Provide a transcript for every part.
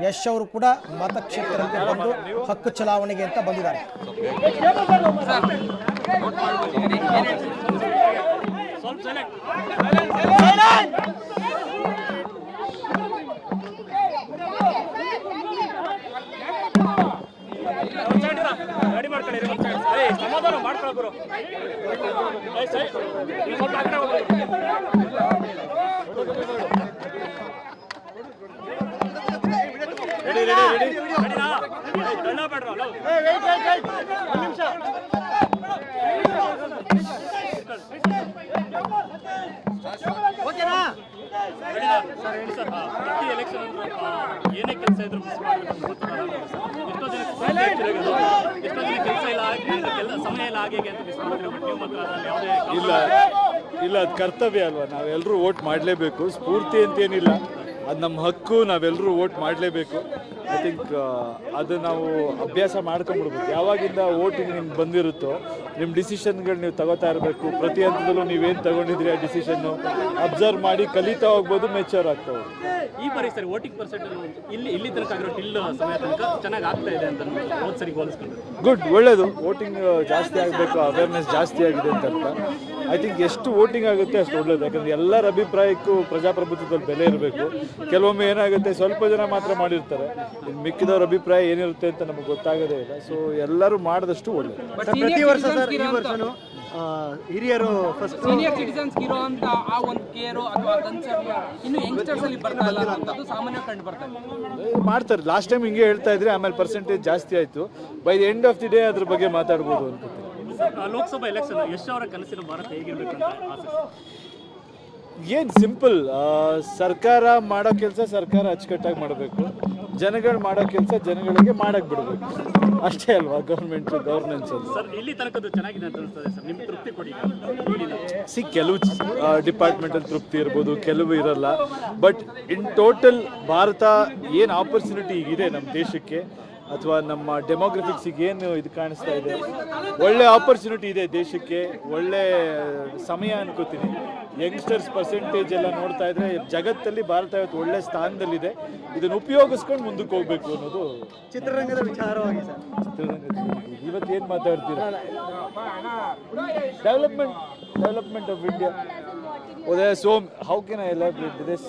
ಯಶ್ ಅವರು ಕೂಡ ಮತಕ್ಷೇತ್ರಕ್ಕೆ ಬಂದು ಹಕ್ಕು ಚಲಾವಣೆಗೆ ಅಂತ ಬಂದಿದ್ದಾರೆ. ಏನೇ ಕೆಲಸ ಇದ್ರು ಇಲ್ಲ ಇಲ್ಲ ಅದು ಕರ್ತವ್ಯ ಅಲ್ವಾ, ನಾವೆಲ್ಲರೂ ವೋಟ್ ಮಾಡಲೇಬೇಕು. ಸ್ಫೂರ್ತಿ ಅಂತೇನಿಲ್ಲ, ಅದು ನಮ್ಮ ಹಕ್ಕು, ನಾವೆಲ್ಲರೂ ವೋಟ್ ಮಾಡಲೇಬೇಕು. ಐ ಥಿಂಕ್ ಅದು ನಾವು ಅಭ್ಯಾಸ ಮಾಡ್ಕೊಂಡ್ಬಿಡ್ಬೇಕು. ಯಾವಾಗಿಂದ ವೋಟಿಂಗ್ ನಿಮ್ಗೆ ಬಂದಿರುತ್ತೋ ನಿಮ್ಮ ಡಿಸಿಷನ್ಗಳು ನೀವು ತಗೋತಾ ಇರಬೇಕು. ಪ್ರತಿ ಹಂತದಲ್ಲೂ ನೀವೇನು ತಗೊಂಡಿದ್ರಿ ಆ ಡಿಸಿಷನ್ನು ಅಬ್ಸರ್ವ್ ಮಾಡಿ ಕಲಿತಾ ಹೋಗ್ಬೋದು, ಮೆಚೂರ್ ಆಗ್ತಾ ಹೋಗ್ಬೋದು. ಈ ಬಾರಿ ಸರಿ ವೋಟಿಂಗ್ ಪರ್ಸೆಂಟ್ ಇಲ್ಲಿ ತನಕ ಆಗಿರೋ ಟಿಲ್ ಸಮಯ ತನಕ ಚೆನ್ನಾಗಿ ಆಗ್ತಾ ಇದೆ ಅಂತ ಹೋದ್ ಸರಿ ಹೋಲಿಸ್ಕೊಂಡ್ರೆ ಗುಡ್, ಒಳ್ಳೇದು. ವೋಟಿಂಗ್ ಜಾಸ್ತಿ ಆಗಬೇಕು, ಅವೇರ್ನೆಸ್ ಜಾಸ್ತಿ ಆಗಿದೆ ಅಂತ ಅರ್ಥ. ಐ ಥಿಂಕ್ ಎಷ್ಟು ವೋಟಿಂಗ್ ಆಗುತ್ತೆ ಅಷ್ಟು ಒಳ್ಳೇದು. ಯಾಕಂದರೆ ಎಲ್ಲರ ಅಭಿಪ್ರಾಯಕ್ಕೂ ಪ್ರಜಾಪ್ರಭುತ್ವದಲ್ಲಿ ಬೆಲೆ ಇರಬೇಕು. ಕೆಲವೊಮ್ಮೆ ಏನಾಗುತ್ತೆ, ಸ್ವಲ್ಪ ಜನ ಮಾತ್ರ ಮಾಡಿರ್ತಾರೆ, ಇನ್ನು ಮಿಕ್ಕಿದವ್ರ ಅಭಿಪ್ರಾಯ ಏನಿರುತ್ತೆ ಅಂತ ನಮಗೆ ಗೊತ್ತಾಗೋದೇ ಇಲ್ಲ. ಸೊ ಎಲ್ಲರೂ ಮಾಡಿದಷ್ಟು ಒಳ್ಳೇದು. ಪ್ರತಿ ವರ್ಷ ಈ ವರ್ಷನೂ ಹಿರಿಯರು ಫಸ್ಟ್ ಸೀನಿಯರ್ ಸಿಟಿಸನ್ಸ್ ಇರುವಂತ ಆ ಒಂದು ಕೇರು ಅಥವಾ ಕನ್ಸರ್ನ್ ಇನ್ನು ಯಂಗ್ಸ್ಟರ್ಸ್ ಅಲ್ಲಿ ಬರ್ತಾ ಇಲ್ಲ ಅನ್ನೋದು ಸಾಮಾನ್ಯ ಕಂಡು ಬರ್ತಾ ಇದೆ. ಮಾಡ್ತಾರೆ. ಲಾಸ್ಟ್ ಟೈಮ್ ಹಿಂಗೆ ಹೇಳ್ತಾ ಇದ್ರೆ, ಆಮೇಲೆ ಪರ್ಸೆಂಟೇಜ್ ಜಾಸ್ತಿ ಆಯಿತು. By the end of the day ಅದ್ರ ಬಗ್ಗೆ ಮಾತಾಡ್ಬೋದು ಅಂತ. ಲೋಕಸಭಾ ಎಲೆಕ್ಷನ್ ಯಶ್ ಅವರ ಕನಸಿನ ಭಾರತ ಹೇಗಿರ್ಬೇಕು ಅಂತ ಆಸೆ? ಏನು ಸಿಂಪಲ್, ಸರ್ಕಾರ ಮಾಡೋ ಕೆಲಸ ಸರ್ಕಾರ ಅಚ್ಚುಕಟ್ಟಾಗಿ ಮಾಡಬೇಕು, ಜನಗಳು ಮಾಡೋ ಕೆಲಸ ಜನಗಳಿಗೆ ಮಾಡಕ್ಕೆ ಬಿಡಬೇಕು. ಅಷ್ಟೇ ಅಲ್ವಾ ಗವರ್ನೆನ್ಸ್ ಅಂತ. ಸರ್ ಇಲ್ಲಿ ತನಕದ್ದು ಚೆನ್ನಾಗಿದೆ ಅಂತ ಅನಿಸ್ತದೆ ಸರ್, ನಿಮ್ಗೆ ತೃಪ್ತಿ ಕೊಡಿ. ಕೆಲವು ಡಿಪಾರ್ಟ್ಮೆಂಟಲ್ಲಿ ತೃಪ್ತಿ ಇರ್ಬೋದು, ಕೆಲವು ಇರಲ್ಲ. ಬಟ್ ಇನ್ ಟೋಟಲ್ ಭಾರತ ಏನು ಆಪರ್ಚುನಿಟಿ ಇದೆ ನಮ್ಮ ದೇಶಕ್ಕೆ ಅಥವಾ ನಮ್ಮ ಡೆಮೋಗ್ರಫಿಕ್ಸಿಗೆ ಏನು ಇದು ಕಾಣಿಸ್ತಾ ಇದೆ, ಒಳ್ಳೆ ಆಪರ್ಚುನಿಟಿ ಇದೆ ದೇಶಕ್ಕೆ. ಒಳ್ಳೆ ಸಮಯ ಅನ್ಕೋತೀನಿ. ಯಂಗ್ಸ್ಟರ್ಸ್ ಪರ್ಸೆಂಟೇಜ್ ಎಲ್ಲ ನೋಡ್ತಾ ಇದ್ರೆ ಜಗತ್ತಲ್ಲಿ ಭಾರತ ಇವತ್ತು ಒಳ್ಳೆ ಸ್ಥಾನದಲ್ಲಿದೆ. ಇದನ್ನು ಉಪಯೋಗಿಸ್ಕೊಂಡು ಮುಂದಕ್ಕೆ ಹೋಗ್ಬೇಕು ಅನ್ನೋದು ಚಿತ್ರರಂಗದ ವಿಚಾರವಾಗಿ ಸರ್. ಇವತ್ತು ಏನು ಮಾತಾಡ್ತೀರಾ? Development of India. So how can I elaborate this?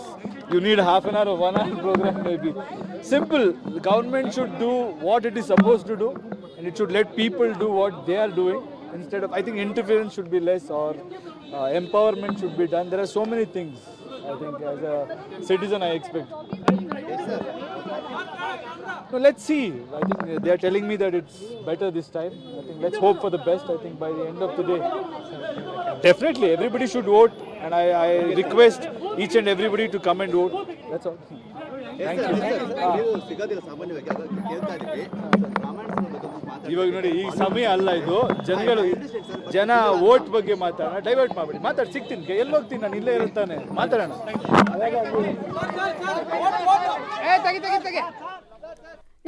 You need half an hour or 1 hour program maybe. Simple. The government should do what it is supposed to do, and it should let people do what they are doing instead of, I think interference should be less, or empowerment should be done. There are so many things I think as a citizen I expect. No, let's see. I think they are telling me that it's better this time. I think let's hope for the best. I think by the end of the day, definitely everybody should vote, and I request each and everybody to come and vote. That's all. Thank you. ಇವಾಗ ನೋಡಿ, ಈ ಸಮಯ ಅಲ್ಲ ಇದು. ಜನ vote ಬಗ್ಗೆ ಮಾತಾಡೋಣ, divert ಮಾಡಬೇಡಿ. ಮಾತಾಡಿ, ಸಿಗ್ತೀನಿ, ಎಲ್ಲಿ ಹೋಗ್ತೀನಿ ನಾನು, ಇಲ್ಲೇ ಇರುತ್ತಾನೆ, ಮಾತಾಡೋಣ.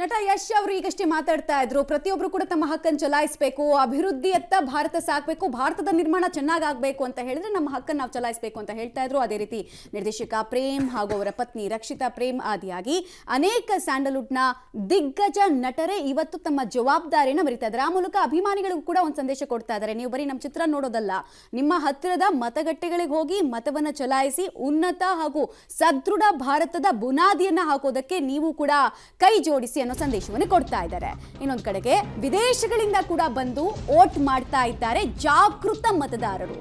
ನಟ ಯಶ್ ಅವರು ಈಗಷ್ಟೇ ಮಾತಾಡ್ತಾ ಇದ್ರು, ಪ್ರತಿಯೊಬ್ಬರು ಕೂಡ ತಮ್ಮ ಹಕ್ಕನ್ನು ಚಲಾಯಿಸಬೇಕು, ಅಭಿವೃದ್ಧಿಯತ್ತ ಭಾರತ ಸಾಗಬೇಕು, ಭಾರತದ ನಿರ್ಮಾಣ ಚೆನ್ನಾಗಾಗಬೇಕು ಅಂತ ಹೇಳಿದ್ರೆ ನಮ್ಮ ಹಕ್ಕನ್ನು ನಾವು ಚಲಾಯಿಸಬೇಕು ಅಂತ ಹೇಳ್ತಾ ಇದ್ರು. ಅದೇ ರೀತಿ ನಿರ್ದೇಶಕ ಪ್ರೇಮ್ ಹಾಗೂ ಅವರ ಪತ್ನಿ ರಕ್ಷಿತಾ ಪ್ರೇಮ್ ಆದಿಯಾಗಿ ಅನೇಕ ಸ್ಯಾಂಡಲ್ವುಡ್ನ ದಿಗ್ಗಜ ನಟರೇ ಇವತ್ತು ತಮ್ಮ ಜವಾಬ್ದಾರಿಯನ್ನು ಮರಿತಾ ಇದ್ದಾರೆ. ಆ ಮೂಲಕ ಅಭಿಮಾನಿಗಳಿಗೂ ಕೂಡ ಒಂದು ಸಂದೇಶ ಕೊಡ್ತಾ ಇದ್ದಾರೆ, ನೀವು ಬರೀ ನಮ್ಮ ಚಿತ್ರ ನೋಡೋದಲ್ಲ, ನಿಮ್ಮ ಹತ್ತಿರದ ಮತಗಟ್ಟೆಗಳಿಗೆ ಹೋಗಿ ಮತವನ್ನು ಚಲಾಯಿಸಿ ಉನ್ನತ ಹಾಗೂ ಸದೃಢ ಭಾರತದ ಬುನಾದಿಯನ್ನ ಹಾಕೋದಕ್ಕೆ ನೀವು ಕೂಡ ಕೈ ಜೋಡಿಸಿ ಅನ್ನೋ ಸಂದೇಶವನ್ನು ಕೊಡ್ತಾ ಇದ್ದಾರೆ. ಇನ್ನೊಂದು ಕಡೆಗೆ ವಿದೇಶಗಳಿಂದ ಕೂಡ ಬಂದು ವೋಟ್ ಮಾಡ್ತಾ ಇದ್ದಾರೆ ಜಾಗೃತ ಮತದಾರರು.